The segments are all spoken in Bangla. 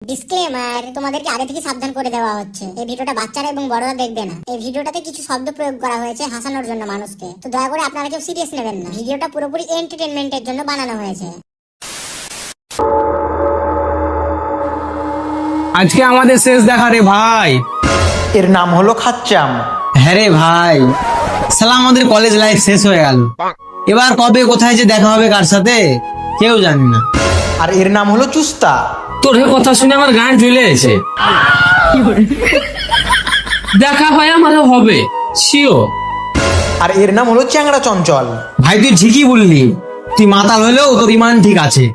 ডিসক্লেমার, তোমাদেরকে আগে থেকে সাবধান করে দেওয়া হচ্ছে, এই ভিডিওটা বাচ্চারা এবং বড়রা দেখবে না। এই ভিডিওটাতে কিছু শব্দ প্রয়োগ করা হয়েছে হাসানোর জন্য মানুষকে, তো দয়া করে আপনারা কেউ সিরিয়াস নেবেন না। ভিডিওটা পুরোপুরি এন্টারটেইনমেন্টের জন্য বানানো হয়েছে। আজকে আমাদের শেষ দেখা রে ভাই। এর নাম হলো খাচ্চাম। হ্যাঁ রে ভাই, সালা আমাদের কলেজ লাইফ শেষ হয়ে গেল। এবার কবে কোথায় যে দেখা হবে কার সাথে কেউ জানি না। আর এর নাম হলো চুস্তা। তোর কথা শুনে আমার গান চলে এসে দেখা হয় আমারও হবে শিওর। আর এর নাম হলো চ্যাংড়া চঞ্চল। ভাই তুই ঠিকই বললি, তুই মাতাল হলেও তোর ইমান ঠিক আছে।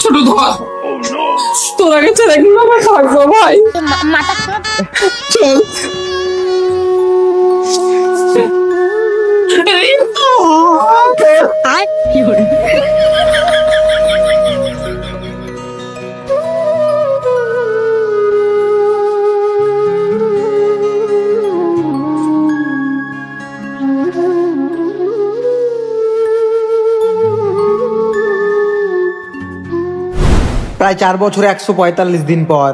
ছোট ধর তোর আগে ছেড়ে কিভাবে থাকবো ভাই। চল প্রায় 4 বছর 145 দিন পর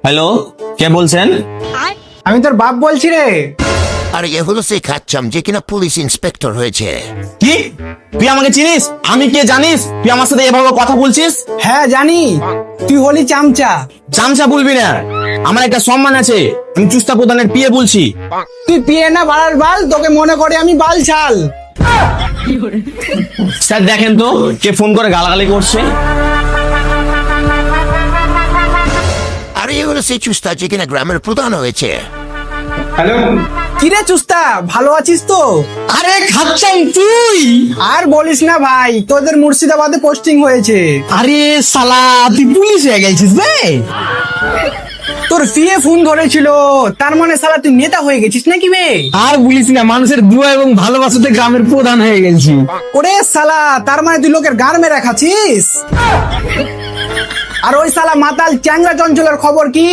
হ্যালো, কে বলছেন? আমি তোর বাপ বলছি রে। আর এ হলো সেই খাচ্চাম যে কিনা পুলিশ ইন্সপেক্টর হয়েছে। কি তুই আমাকে চিনিস? আমি কে জানিস? তুই আমার সাথে এভাবে কথা বলছিস? হ্যাঁ জানি, তুই হলি চামচা। চামচা বলবি না, আমার একটা সম্মান আছে। আমি চুস্তা প্রধানের পিয়ে বলছি। তুই পিয়ে না বাড়ার বাল, তোকে মনে করে আমি বাল ছাল। স্যার দেখেন তো কে ফোন করে গালাগালি করছে। আর এ হলো সেই চুস্তা যে কিনা গ্রামের প্রধান হয়েছে। হ্যালো, কিরে চুস্তা, ভালো আছিস তো? আরে খাচ্ছাম তুই? আর বলিস না ভাই, তোদের মুর্শিদাবাদে পোস্টিং হয়েছে। আরে শালা তুই পুলিশ হয়ে গেছিস রে? তোর ফিয়ে ফোন ধরেছিল, তার মানে শালা তুই নেতা হয়ে গেছিস নাকি বে? আর বলিস না, মানুষের দুয়া এবং ভালোবাসাতে গ্রামের প্রধান হয়ে গেছি। ওরে শালা, তার মানে তুই লোকের গার মেরে খাচ্ছিস। আর ওই শালা মাতাল চ্যাংড়া চঞ্চলের খবর কি?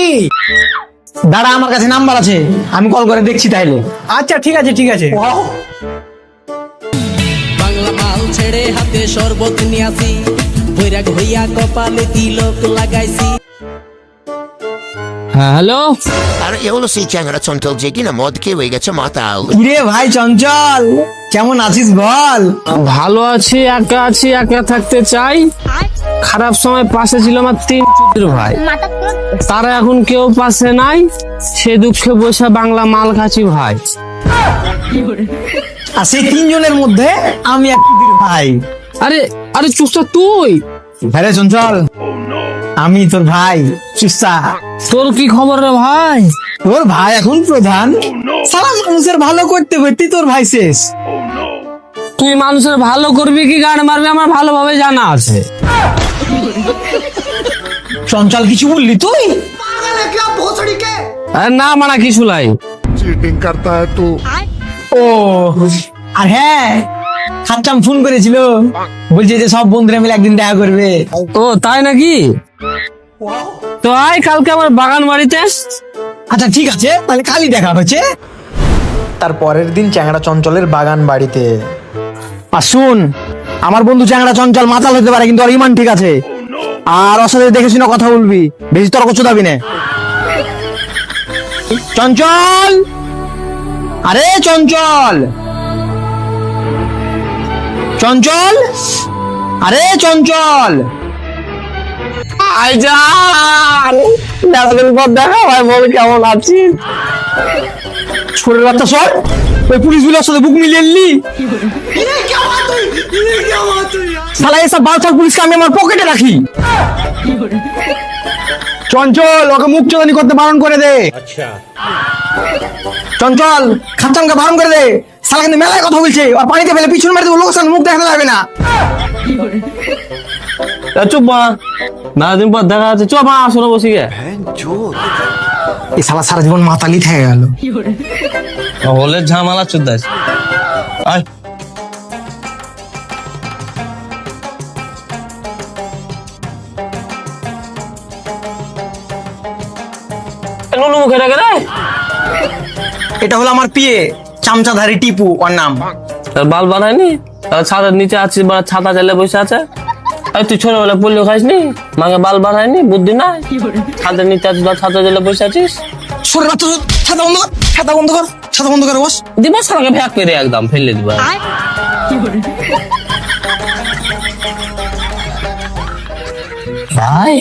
দাঁড়া, আমার কাছে নাম্বার আছে, আমি কল করে দেখছি তাইলে। আচ্ছা ঠিক আছে ঠিক আছে। বাংলা মাল ছেড়ে হাতে শরবত নিয়াছি, বৈরাগ হইয়া কপালে তিলক লাগাইছি। হ্যাঁ হ্যালো, আর এ হলো সেই চ্যাংড়া চঞ্চল যে কিনা মদ খেয়ে হয়ে গেছে মাতাল। কিরে ভাই চঞ্চল, কেমন আছিস বল? ভালো আছি, একা আছি, একা থাকতে চাই। খারাপ সময় পাশে ছিল আমার 3 চুতির ভাই, তারা এখন কেউ পাশে নাই। সে দুঃখে বসে বাংলা মাল খাচ্ছি ভাই। আর সেই 3 জনের মধ্যে আমি এক ভাই। আরে আরে চুস্তা তুই? হ্যাঁ রে চঞ্চল, আমি তোর ভাই চুস্তা। তোর কি খবর রে ভাই? তোর ভাই এখন প্রধান। সারা মানুষের ভালো করতে করতে তোর ভাই শেষ। তুই মানুষের ভালো করবি কি গান মারবি আমার ভালোভাবে জানা আছে। চঞ্চল কিছু বললি তুই? আরে না মানা কিছু লাই। चीटिंग करता है तू। ও আর হ্যাঁ, খাচ্চাম ফোন করেছিল, বলছে যে সব বন্ধুরা মিলে একদিন দেখা করবে। ও তাই নাকি? তো আয় কালকে আমার বাগান বাড়িতে। আচ্ছা ঠিক আছে, তাহলে কালই দেখা হচ্ছে। তার পরের দিন চ্যাংড়া চঞ্চলের বাগান বাড়িতে। আর শুন, আমার বন্ধু চ্যাংড়া চঞ্চল মাতাল হতে পারে, কিন্তু ওর ইমান ঠিক আছে। আর ওর সাথে দেখে শুনে কথা বলবি, বেশি তর্ক চোদাবি না। চঞ্চল, আরে চঞ্চল, চঞ্চল, আরে চঞ্চল, আইজান দাদাদের পর দেখা ভাই, বল কেমন আছিস? ছোটের বাচ্চা সর, ওই পুলিশ গুলোর সাথে বুক মিলিয়ে নিলি। শালা এসব বালছাল পুলিশকে আমি আমার পকেটে রাখি। চঞ্চল, ওকে মুখ চোদানি করতে বারণ করে দে। চঞ্চল, খাচ্চামকে বারণ করে দে। শালা কিন্তু মেলায় কথা বলছে, আর পানিতে ফেলে পিছন মেরে দেবো, লোকের সামনে মুখ দেখাতে যাবে না। চুপ মা, না দিন পর দেখা আছে। চুপ মা, শোনো বসি গে। এই শালা সারা জীবন মাতালি থেকে গেল। হলে ঝামেলা চুদাস। আয় নুনু মুখে রাখে রে। এটা হলো আমার পিয়ে, চামচাধারী টিপু ওর নাম। তার বাল বানায়নি, তার ছাদের নিচে আছিস বা ছাতা চালে বসে আছে। আর তুই ছোটবেলা পড়লেও খাইসনি, মাকে বাল বানায়নি, বুদ্ধি নাই, ছাদের নিচে আছিস বা ছাতা চালে বসে আছিস। সরে বাচ্চা, ছাতা বন্ধ কর, ছাতা বন্ধ কর, ছাতা বন্ধ করে বস। দিব সারাকে ভ্যাক করে একদম ফেলে দিবা। ভাই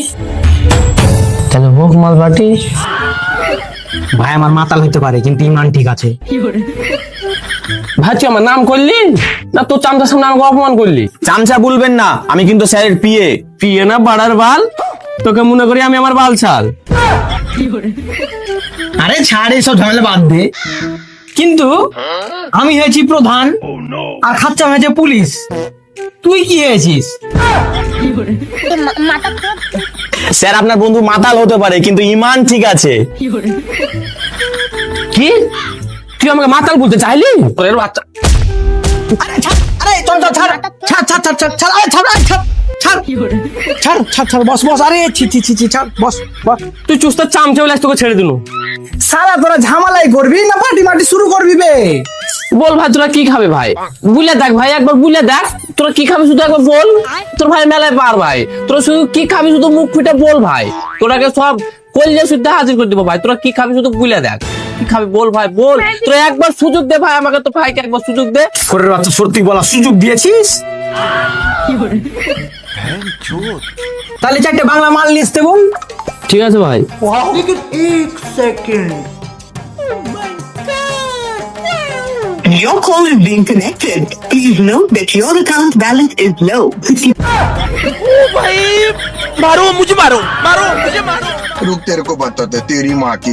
তাহলে ভোগ মাল বাটি। ভাই আমার মাতাল হইতে পারে কিন্তু ইমান ঠিক আছে। ভাই তুই আমার নাম করলি না, তোর চামচার সামনে আমাকে অপমান করলি? চামচা বলবেন না, আমি কিন্তু স্যারের পিয়ে। পিয়ে না বাড়ার বাল, তোকে মনে করি আমি আমার বাল ছাল। আরে ছাড় এসব ঝামেলা বাদ দে। কিন্তু আমি হয়েছি প্রধান আর খাচ্চা হয়েছে পুলিশ, তুই কি হয়েছিস? স্যার আপনার বন্ধু মাতাল হতে পারে কিন্তু ইমান ঠিক আছে। কি তুই আমাকে মাতাল বলতে চাইলি? তোর বাচ্চা আরে ছাড়, আরে চল চল ছাড়, ছাড় ছাড় ছাড় ছাড় ছাড়, আরে ছাড়, আরে ছাড় ছাড় ছাড় ছাড় ছাড়, বস বস, আরে ছি ছি ছি ছি, ছাড়, বস বস। তুই চুস্তা চামচা বলে তোকে ছেড়ে দিল। সারা তোরা ঝামেলাই করবি না পার্টি মাটি শুরু করবি বে? বল ভাই তোরা কি খাবে ভাই, বুলে দেখ ভাই, একবার বুলে দেখ তোরা কি খাবি, শুধু একবার বল। তোর ভাই মেলায় পার ভাই, তোরা শুধু কি খাবি শুধু মুখ ফুটে বল ভাই, তোরাকে সব কলিজা শুদ্ধ হাজির করে দিব ভাই। তোরা কি খাবি শুধু বুলে দেখ, কি খাবি বল ভাই বল। তোরা একবার সুযোগ দে ভাই আমাকে, তো ভাইকে একবার সুযোগ দে। করে বাচ্চা সত্যি বলা সুযোগ দিয়েছিস? তাহলে চারটে বাংলা মাল নিয়ে আসতে বল। ঠিক আছে ভাই। Your call is being connected. Please note that your account balance is low. रुक तेरे को बताते तेरी माँ की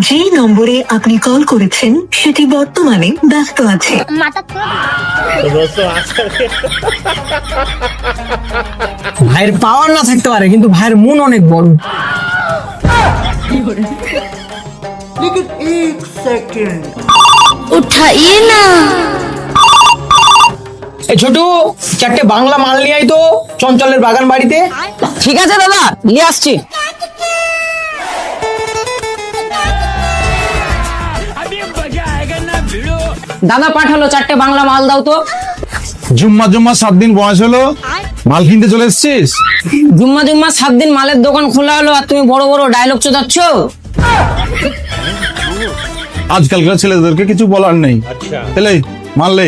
যে নম্বরে আপনি কল করেছেন সেটি বর্তমানে ব্যস্ত আছে। ভাইয়ের পাওয়ার না থাকতে পারে কিন্তু ভাইয়ের মন অনেক বড়। উঠাইয়ে না। এই ছোটু চারটে বাংলা মাল নিয়ে আয় তো চঞ্চলের বাগান বাড়িতে। ঠিক আছে দাদা, নিয়ে আসছি। দাদা পাঠালো, চারটে বাংলা মাল দাও তো। জুম্মা জুম্মা 7 দিন বয়স হলো, মাল কিনতে চলে এসছিস? জুম্মা জুম্মা 7 দিন মালের দোকান খোলা হলো আর তুমি বড় বড় ডায়লগ চোদাচ্ছ। আজকালকার ছেলেদেরকে কিছু বলার নেই। এলে মাল লে।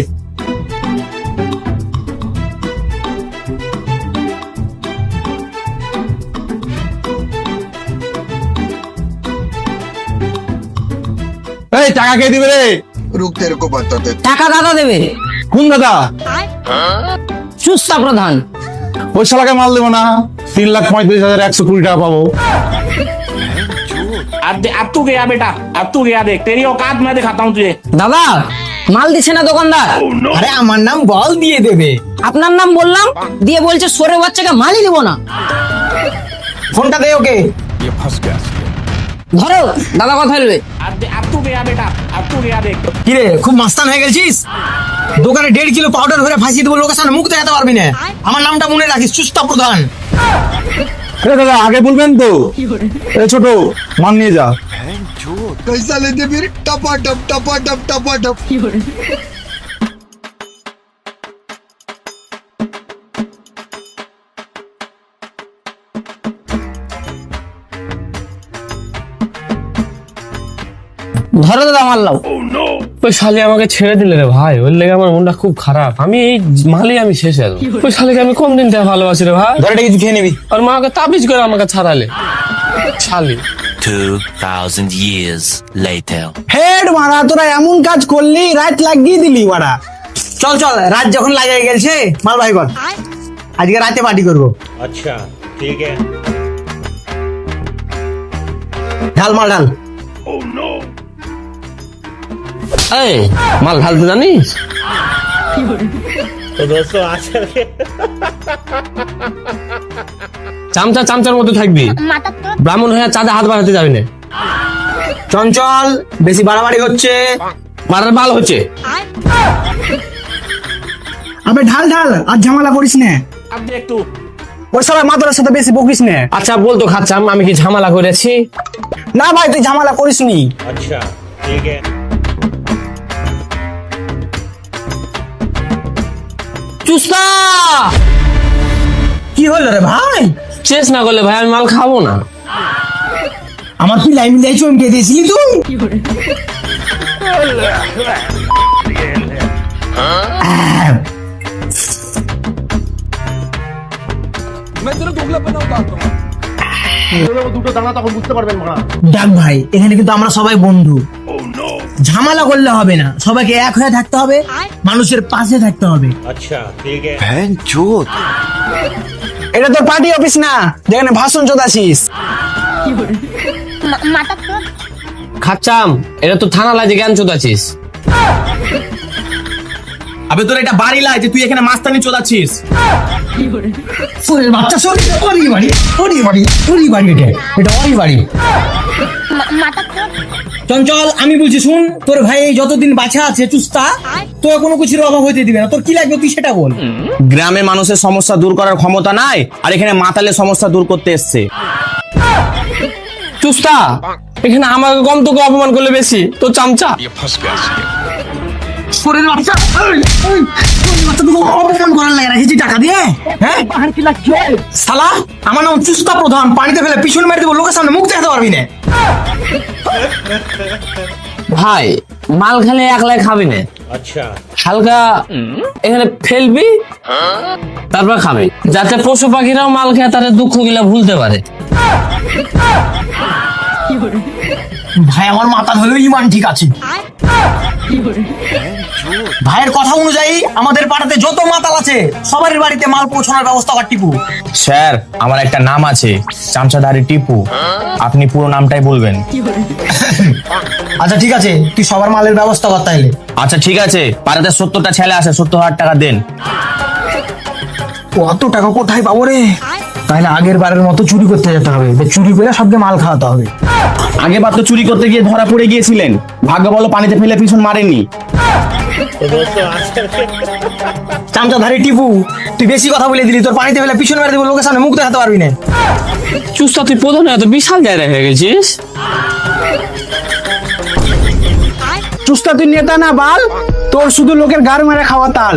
এই টাকা কে দিবে রে? रुक तेरे को बताते টাকা দাদা দেবে। কোন দাদা? সুস্তা প্রধান। ওই শালাকে মাল দেবো না, 3,35,120 টাকা পাবো। अब तू गया बेटा, अब तू गया, देख तेरी औकात मैं दिखाता हूँ तुझे। দাদা মাল দিছে না দোকানদার। আরে আমার নাম বল দিয়ে দেবে। আপনার নাম বললাম, দিয়ে বলছে সরে বাচ্চাকে মালই দিব না। ফোনটা দে ওকে। ধরো দাদা কথা বলবে। अब तू गया बेटा, अब तू गया, देख কিরে খুব মাস্তান হয়ে গেছিস? দোকানে 1.5 কিলো পাউডার ভরে ফাঁসিয়ে দেবো, লোকের সামনে মুখ দেখাতে পারবি না। আমার নামটা মনে রাখিস, সুস্তা প্রধান। আরে দাদা আগে বলবেন তো। এই ছোট মাল নিয়ে যা। कैसा लेते फिर टपा टप टपा टप टपा टप ধরো দাদা মাল লাও। ওই শালি আমাকে ছেড়ে দিলে রে ভাই, ওর লেগে আমার মনটা খুব খারাপ। আমি এই মালে আমি শেষ হয়ে যাবো। ওই শালিকে আমি কোন দিন থেকে ভালোবাসি রে ভাই। ধরে কিছু খেয়ে নিবি। আর মাকে তাবিজ করে আমাকে ছাড়ালে শালি। 2000 years later. হেড মারা, তোরা এমন কাজ করলি, রাত লাগিয়ে দিলি মারা। চল চল, রাত যখন লাগিয়ে গেছে মাল ভাই কর, আজকে রাতে পার্টি করবো। अच्छा ठीक है। ঢাল মাল ঢাল। এই মাল ঢালতে জানিস? तो दोस्तों आजकल के চামচা চামচার মতো থাকবি, ব্রাহ্মণ হয়ে চাঁদে হাত বাড়াতে যাবি না। চঞ্চল বেশি বাড়াবাড়ি হচ্ছে, মারার বাল হচ্ছে। আবে ঢাল ঢাল, আর ঝামেলা করিস না। अब देख तू ওই সবাই মাদরের সাথে বেশি বকিস না। আচ্ছা বলতো খাচ্ছাম আমি কি ঝামেলা করেছি? না ভাই তুই ঝামেলা করিস নি। अच्छा ठीक है। চুস্তা কি হলো রে ভাই? চেস না করলে ভাই আমি মাল খাবো না। আমার তুই লাইন দিয়ে চমকে দিয়েছিলি তুই। দুটো দানা তখন বুঝতে পারবেন মারা। ডাক ভাই, এখানে কিন্তু আমরা সবাই বন্ধু, ঝামেলা করলে হবে না, সবাইকে এক হয়ে থাকতে হবে, মানুষের পাশে থাকতে হবে। এটা তোর পার্টি অফিস না যেখানে ভাষণ চোদাছিস। খাচ্চাম, এটা তো থানা লাগে জ্ঞান চোদাছিস। আবে তোর এটা বাড়ি লাই যে তুই এখানে মাস্তানি চোদাচ্ছিস। সোরের বাচ্চা, সোর ওরই বাড়ি, ওরই বাড়ি, ওরই বাড়ি, এটা ওরই বাড়ি। চঞ্চল, আমি বলছি শুন, তোর ভাই যতদিন বাঁচা আছে চুস্তা, তোর কোনো কিছুর অভাব হইতে দিবে না। তোর কি লাগবে তুই সেটা বল। গ্রামের মানুষের সমস্যা দূর করার ক্ষমতা নাই, আর এখানে মাতালের সমস্যা দূর করতে এসছে। চুস্তা, এখানে আমাকে কম তোকে অপমান করলে বেশি, তো চামচা। সোরের বাচ্চা, সোরের বাচ্চা তোকে অপমান করার লাগে রাখেছি টাকা দিয়ে? হ্যাঁ শালা, আমার নাম চুস্তা প্রধান, পানিতে ফেলে পিছন মেরে দেবো, লোকের সামনে মুখ দেখাতে পারবি না। ভাই মাল খেলে একলাই খাবি না, হালকা এখানে ফেলবি তারপর খাবি, যাতে পশু পাখিরাও মাল খেয়ে তাদের দুঃখ গুলা ভুলতে পারে। ভাই আমার মাথা হলো ইমান ঠিক আছে। ভাইয়ের কথা অনুযায়ী আমাদের পাড়াতে যত মাতাল আছে সবার বাড়িতে মাল পৌঁছানোর ব্যবস্থা কর টিপু। স্যার, আমার একটা নাম আছে, চামচাধারী টিপু। আপনি পুরো নামটাই বলবেন। আচ্ছা ঠিক আছে, তুই সবার মালের ব্যবস্থা কর তাইলে। আচ্ছা ঠিক আছে, পাড়াতে 70টা ছেলে আছে, 70,000 টাকা দেন। অত টাকা কোথায় পাবো রে? তাহলে আগের বারের মতো চুরি করতে যেতে হবে, চুরি করে সবকে মাল খাওয়াতে হবে। আগের বার তো চুরি করতে গিয়ে ধরা পড়ে গিয়েছিলেন, ভাগ্য বলো পানিতে ফেলে পিছন মারেননি। চামচাধারী টিপু, তুই বেশি কথা বলে দিলি, তোর পানিতে ফেলে পিছন মেরে দেবো, লোকের সামনে মুখ দেখাতে পারবি না। চুস্তা, তুই প্রধান এত বিশাল জায়গায় হয়ে গেছিস। চুস্তা, তুই নেতা না বাল, তোর শুধু লোকের গাড় মেরে খাওয়া তাল।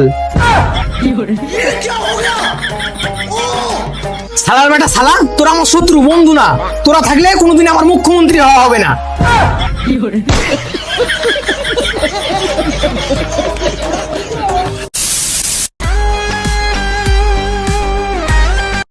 শালার বেটা শালা, তোরা আমার শত্রু, বন্ধু না। তোরা থাকলে কোনোদিন আমার মুখ্যমন্ত্রী হওয়া হবে না।